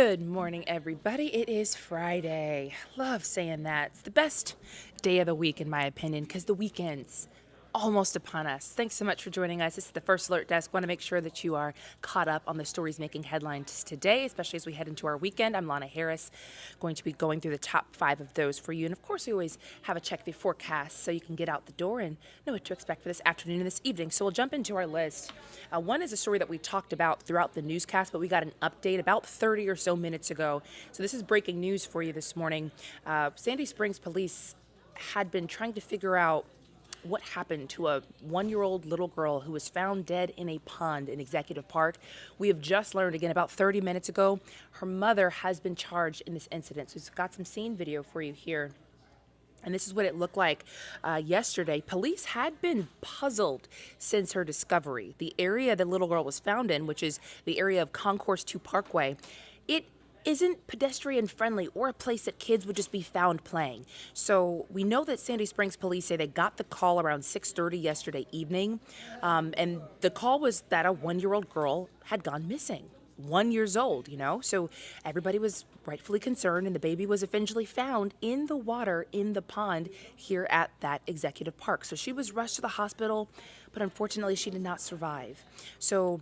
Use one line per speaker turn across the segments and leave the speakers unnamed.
Good morning, everybody. It is Friday. Love saying that. It's the best day of the week, in my opinion, because the weekend's almost upon us. Thanks so much for joining us. This is the First Alert Desk. Want to make sure that you are caught up on the stories making headlines today, especially as we head into our weekend. I'm Lana Harris, going to be going through the top 5 of those for you. And of course, we always have a check the forecast so you can get out the door and know what to expect for this afternoon and this evening. So we'll jump into our list. One is a story that we talked about throughout the newscast, but we got an update about 30 or so minutes ago. So this is breaking news for you this morning. Sandy Springs police had been trying to figure out what happened to a 1-year-old little girl who was found dead in a pond in Executive Park. We have just learned, again, about 30 minutes ago, her mother has been charged in this incident. So we've got some scene video for you here. And this is what it looked like yesterday. Police had been puzzled since her discovery. The area the little girl was found in, which is the area of Concourse 2 Parkway, it isn't pedestrian friendly or a place that kids would just be found playing. So we know that Sandy Springs police say they got the call around 6:30 yesterday evening. And the call was that a 1-year-old girl had gone missing. 1 year old, so everybody was rightfully concerned, and the baby was eventually found in the water in the pond here at that Executive Park. So she was rushed to the hospital, but unfortunately she did not survive. So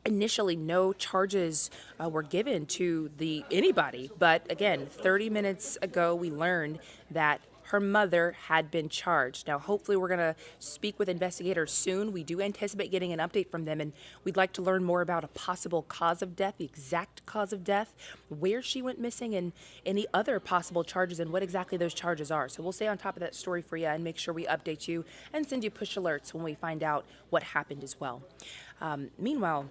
initially, no charges were given to anybody, but again, 30 minutes ago, we learned that her mother had been charged. Now, hopefully, we're going to speak with investigators soon. We do anticipate getting an update from them, and we'd like to learn more about a possible cause of death, the exact cause of death, where she went missing, and any other possible charges and what exactly those charges are. So we'll stay on top of that story for you and make sure we update you and send you push alerts when we find out what happened as well. Meanwhile,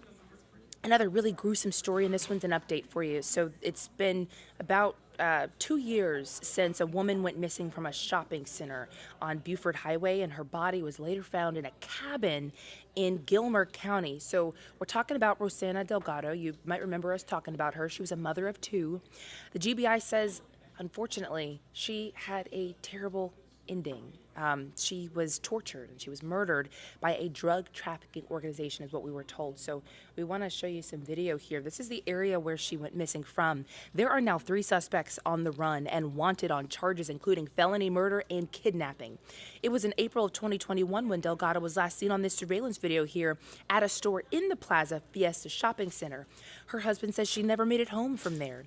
another really gruesome story, and this one's an update for you. So it's been about 2 years since a woman went missing from a shopping center on Buford Highway, and her body was later found in a cabin in Gilmer County. So we're talking about Rosana Delgado. You might remember us talking about her. She was a mother of 2. The GBI says, unfortunately, she had a terrible ending. She was tortured and she was murdered by a drug trafficking organization, is what we were told. So we want to show you some video here. This is the area where she went missing from. There are now 3 suspects on the run and wanted on charges including felony murder and kidnapping. It was in April of 2021 when Delgado was last seen on this surveillance video here at a store in the Plaza Fiesta shopping center. Her husband says she never made it home from there.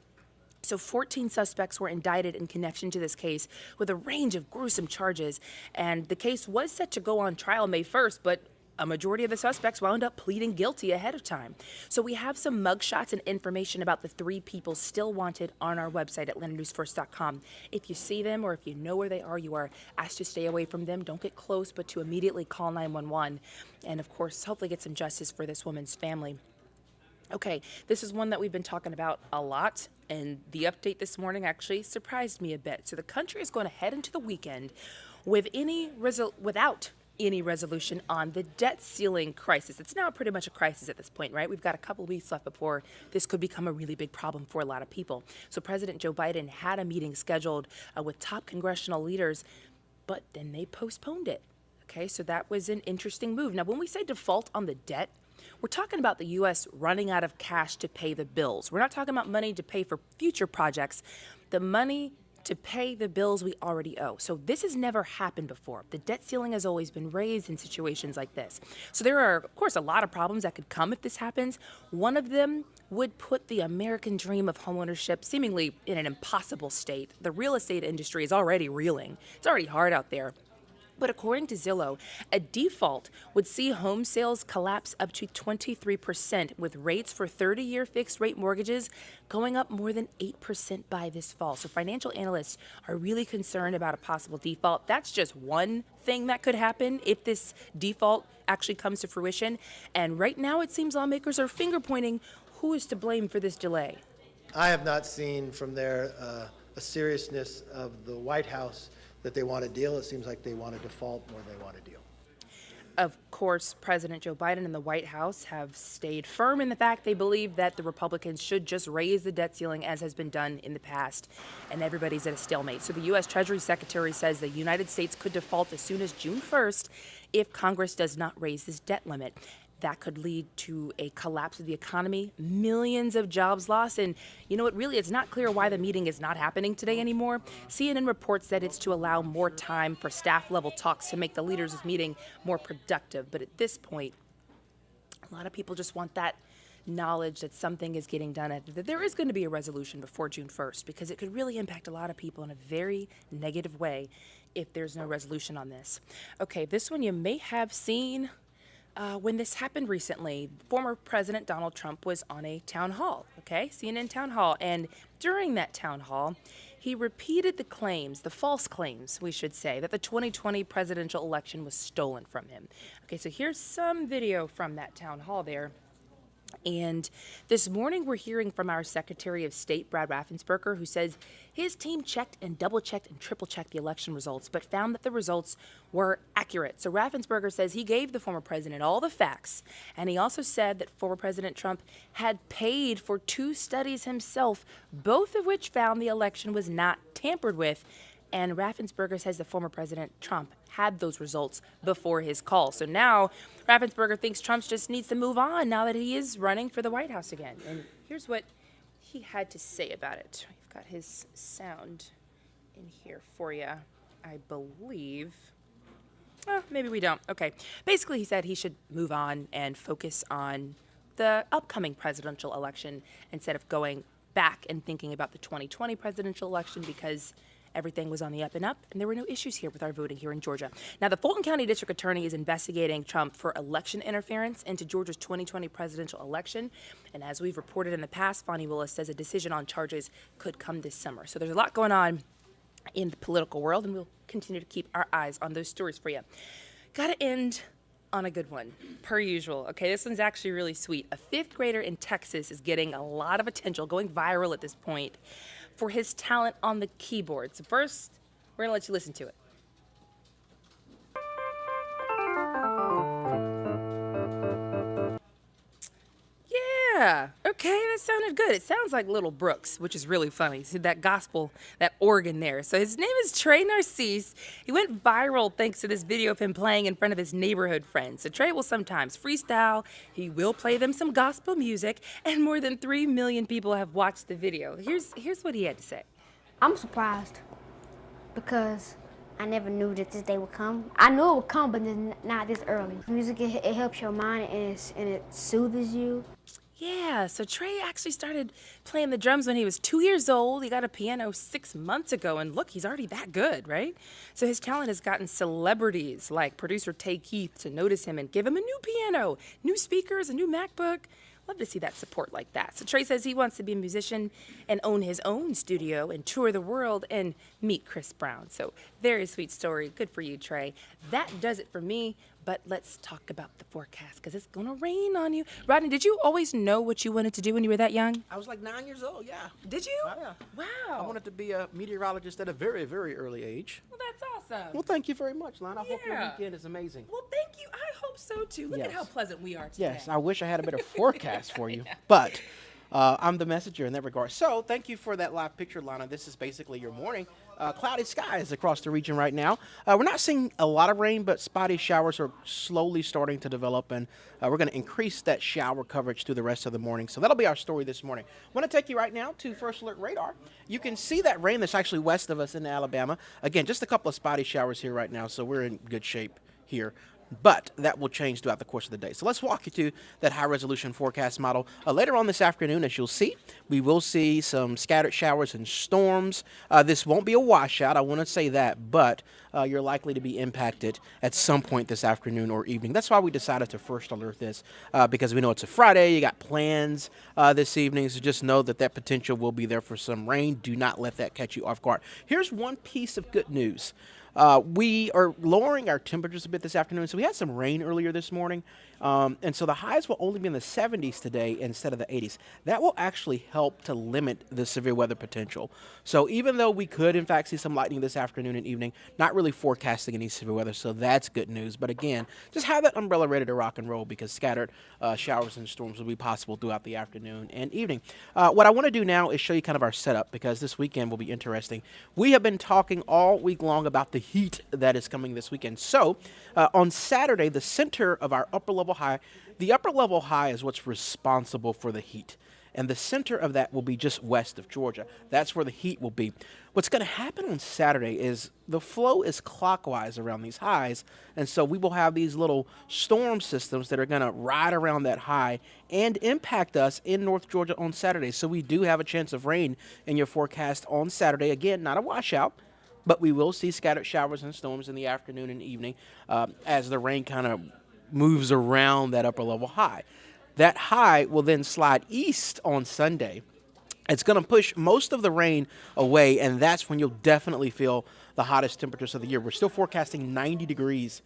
So 14 suspects were indicted in connection to this case with a range of gruesome charges. And the case was set to go on trial May 1st, but a majority of the suspects wound up pleading guilty ahead of time. So we have some mugshots and information about the 3 people still wanted on our website at lananewsfirst.com. If you see them or if you know where they are, you are asked to stay away from them. Don't get close, but to immediately call 911. And of course, hopefully get some justice for this woman's family. Okay, this is one that we've been talking about a lot, and the update this morning actually surprised me a bit. So the country is going to head into the weekend without any resolution on the debt ceiling crisis. It's now pretty much a crisis at this point, right? We've got a couple weeks left before this could become a really big problem for a lot of people. So President Joe Biden had a meeting scheduled with top congressional leaders, but then they postponed it. Okay, so that was an interesting move. Now, when we say default on the debt, we're talking about the U.S. running out of cash to pay the bills. We're not talking about money to pay for future projects, the money to pay the bills we already owe. So this has never happened before. The debt ceiling has always been raised in situations like this. So there are, of course, a lot of problems that could come if this happens. One of them would put the American dream of homeownership seemingly in an impossible state. The real estate industry is already reeling. It's already hard out there. But according to Zillow, a default would see home sales collapse up to 23%, with rates for 30-year fixed-rate mortgages going up more than 8% by this fall. So financial analysts are really concerned about a possible default. That's just one thing that could happen if this default actually comes to fruition. And right now, it seems lawmakers are finger-pointing who is to blame for this delay.
I have not seen from there a seriousness of the White House that they want a deal. It seems like they want a default more than they want a deal.
Of course, President Joe Biden and the White House have stayed firm in the fact they believe that the Republicans should just raise the debt ceiling as has been done in the past, and everybody's at a stalemate. So the U.S. Treasury Secretary says the United States could default as soon as June 1st if Congress does not raise this debt limit. that could lead to a collapse of the economy, millions of jobs lost. And you know what, really, it's not clear why the meeting is not happening today anymore. CNN reports that it's to allow more time for staff level talks to make the leaders of the meeting more productive. But at this point, a lot of people just want that knowledge that something is getting done, that there is going to be a resolution before June 1st, because it could really impact a lot of people in a very negative way if there's no resolution on this. Okay, this one you may have seen. When this happened recently, former President Donald Trump was on a town hall, okay, CNN town hall, and during that town hall, he repeated the claims, the false claims, we should say, that the 2020 presidential election was stolen from him. Okay, so here's some video from that town hall there. And this morning, we're hearing from our Secretary of State, Brad Raffensperger, who says his team checked and double-checked and triple-checked the election results, but found that the results were accurate. So Raffensperger says he gave the former president all the facts, and he also said that former President Trump had paid for 2 studies himself, both of which found the election was not tampered with. And Raffensperger says the former President Trump had those results before his call. So now Raffensperger thinks Trump just needs to move on now that he is running for the White House again. And here's what he had to say about it. We've got his sound in here for you, I believe. Maybe we don't. Okay. Basically, he said he should move on and focus on the upcoming presidential election instead of going back and thinking about the 2020 presidential election, because everything was on the up and up, and there were no issues here with our voting here in Georgia. Now, the Fulton County District Attorney is investigating Trump for election interference into Georgia's 2020 presidential election. And as we've reported in the past, Fonnie Willis says a decision on charges could come this summer. So there's a lot going on in the political world, and we'll continue to keep our eyes on those stories for you. Got to end on a good one, per usual. Okay, this one's actually really sweet. A 5th grader in Texas is getting a lot of attention, going viral at this point, for his talent on the keyboard. So first, we're gonna let you listen to it. Yeah, okay, that sounded good. It sounds like Little Brooks, which is really funny. See that gospel, that organ there. So his name is Trey Narcisse. He went viral thanks to this video of him playing in front of his neighborhood friends. So Trey will sometimes freestyle, he will play them some gospel music, and more than 3 million people have watched the video. Here's what he had to say.
I'm surprised because I never knew that this day would come. I knew it would come, but not this early. Music, it helps your mind and it soothes you.
Yeah, so Trey actually started playing the drums when he was 2 years old. He got a piano 6 months ago, and look, he's already that good, right? So his talent has gotten celebrities like producer Tay Keith to notice him and give him a new piano, new speakers, a new MacBook. Love to see that support like that. So Trey says he wants to be a musician and own his own studio and tour the world and meet Chris Brown. So very sweet story. Good for you, Trey. That does it for me. But let's talk about the forecast, because it's going to rain on you. Rodney, did you always know what you wanted to do when you were that young?
I was like 9 years old, yeah.
Did you?
Oh, yeah.
Wow.
I wanted to be a meteorologist at a very, very early age.
Well, that's awesome.
Well, thank you very much, Lana. I hope your
Yeah.
weekend is amazing.
Well, thank you. I hope so, too. Look at
Yes.
how pleasant we are today.
Yes, I wish I had a better forecast for you, but I'm the messenger in that regard. So thank you for that live picture, Lana. This is basically your morning. Cloudy skies across the region right now. We're not seeing a lot of rain, but spotty showers are slowly starting to develop, and we're going to increase that shower coverage through the rest of the morning. So that'll be our story this morning. I want to take you right now to First Alert Radar. You can see that rain that's actually west of us in Alabama. Again, just a couple of spotty showers here right now, so we're in good shape here. But that will change throughout the course of the day. So let's walk you through that high-resolution forecast model. Later on this afternoon, as you'll see, we will see some scattered showers and storms. This won't be a washout, I want to say that, but you're likely to be impacted at some point this afternoon or evening. That's why we decided to first alert this, because we know it's a Friday. You got plans this evening, so just know that that potential will be there for some rain. Do not let that catch you off guard. Here's one piece of good news. We are lowering our temperatures a bit this afternoon. So we had some rain earlier this morning. And so the highs will only be in the 70s today instead of the 80s. That will actually help to limit the severe weather potential. So even though we could, in fact, see some lightning this afternoon and evening, not really forecasting any severe weather. So that's good news. But again, just have that umbrella ready to rock and roll, because scattered showers and storms will be possible throughout the afternoon and evening. What I want to do now is show you kind of our setup, because this weekend will be interesting. We have been talking all week long about the heat that is coming this weekend. So on Saturday, the center of our upper level high, the upper level high is what's responsible for the heat. And the center of that will be just west of Georgia. That's where the heat will be. What's going to happen on Saturday is the flow is clockwise around these highs. And so we will have these little storm systems that are going to ride around that high and impact us in North Georgia on Saturday. So we do have a chance of rain in your forecast on Saturday. Again, not a washout, but we will see scattered showers and storms in the afternoon and evening as the rain kind of moves around that upper level high. That high will then slide east on Sunday. It's going to push most of the rain away, and that's when you'll definitely feel the hottest temperatures of the year. We're still forecasting 90 degrees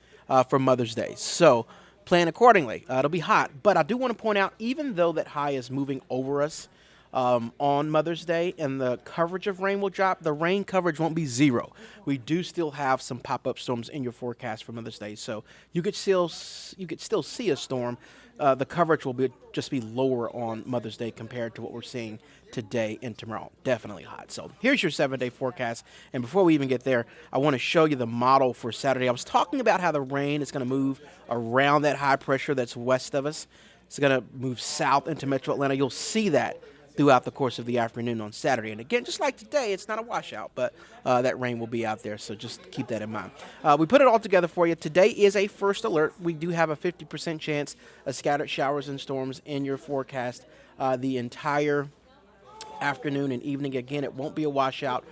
for Mother's Day, so plan accordingly. It'll be hot, but I do want to point out, even though that high is moving over us on Mother's Day and the coverage of rain will drop, the rain coverage won't be zero. We do still have some pop-up storms in your forecast for Mother's Day, so you could still see a storm. The coverage will just be lower on Mother's Day compared to what we're seeing today and tomorrow. Definitely hot. So here's your 7-day forecast. And before we even get there, I want to show you the model for Saturday. I was talking about how the rain is going to move around that high pressure that's west of us. It's going to move south into metro Atlanta. You'll see that throughout the course of the afternoon on Saturday. And again, just like today, it's not a washout, but that rain will be out there, so just keep that in mind. We put it all together for you. Today is a first alert. We do have a 50% chance of scattered showers and storms in your forecast the entire afternoon and evening. Again, it won't be a washout,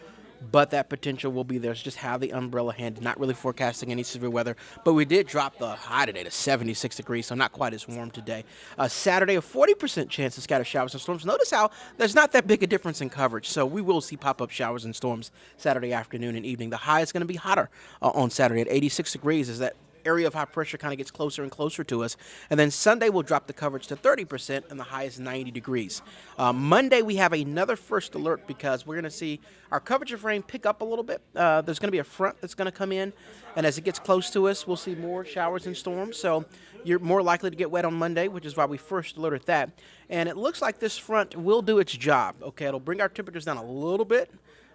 but that potential will be there. So just have the umbrella handy. Not really forecasting any severe weather, but we did drop the high today to 76 degrees, so not quite as warm today. Saturday, a 40% chance of scattered showers and storms. Notice how there's not that big a difference in coverage, so we will see pop-up showers and storms Saturday afternoon and evening. The high is going to be hotter on Saturday at 86 degrees as that area of high pressure kind of gets closer and closer to us. And then Sunday we'll drop the coverage to 30% and the high is 90 degrees. Monday we have another first alert because we're going to see our coverage of rain pick up a little bit. There's going to be a front that's going to come in, and as it gets close to us, we'll see more showers and storms. So you're more likely to get wet on Monday, which is why we first alerted that. And it looks like this front will do its job. Okay, it'll bring our temperatures down a little bit.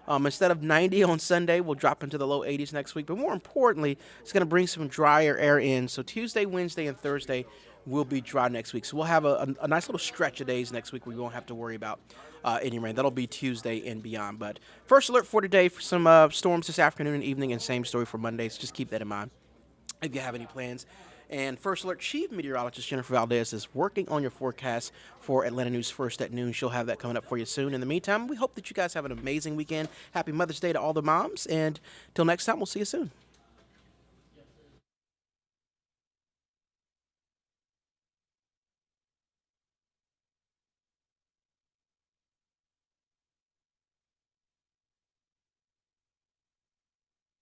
Instead of 90 on Sunday, we'll drop into the low 80s next week. But more importantly, it's going to bring some drier air in. So Tuesday, Wednesday, and Thursday will be dry next week. So we'll have a nice little stretch of days next week where we won't have to worry about any rain. That'll be Tuesday and beyond. But first alert for today for some storms this afternoon and evening, and same story for Monday. So just keep that in mind if you have any plans. And First Alert Chief Meteorologist Jennifer Valdez is working on your forecast for Atlanta News First at noon. She'll have that coming up for you soon. In the meantime, we hope that you guys have an amazing weekend. Happy Mother's Day to all the moms. And till next time, we'll see you soon.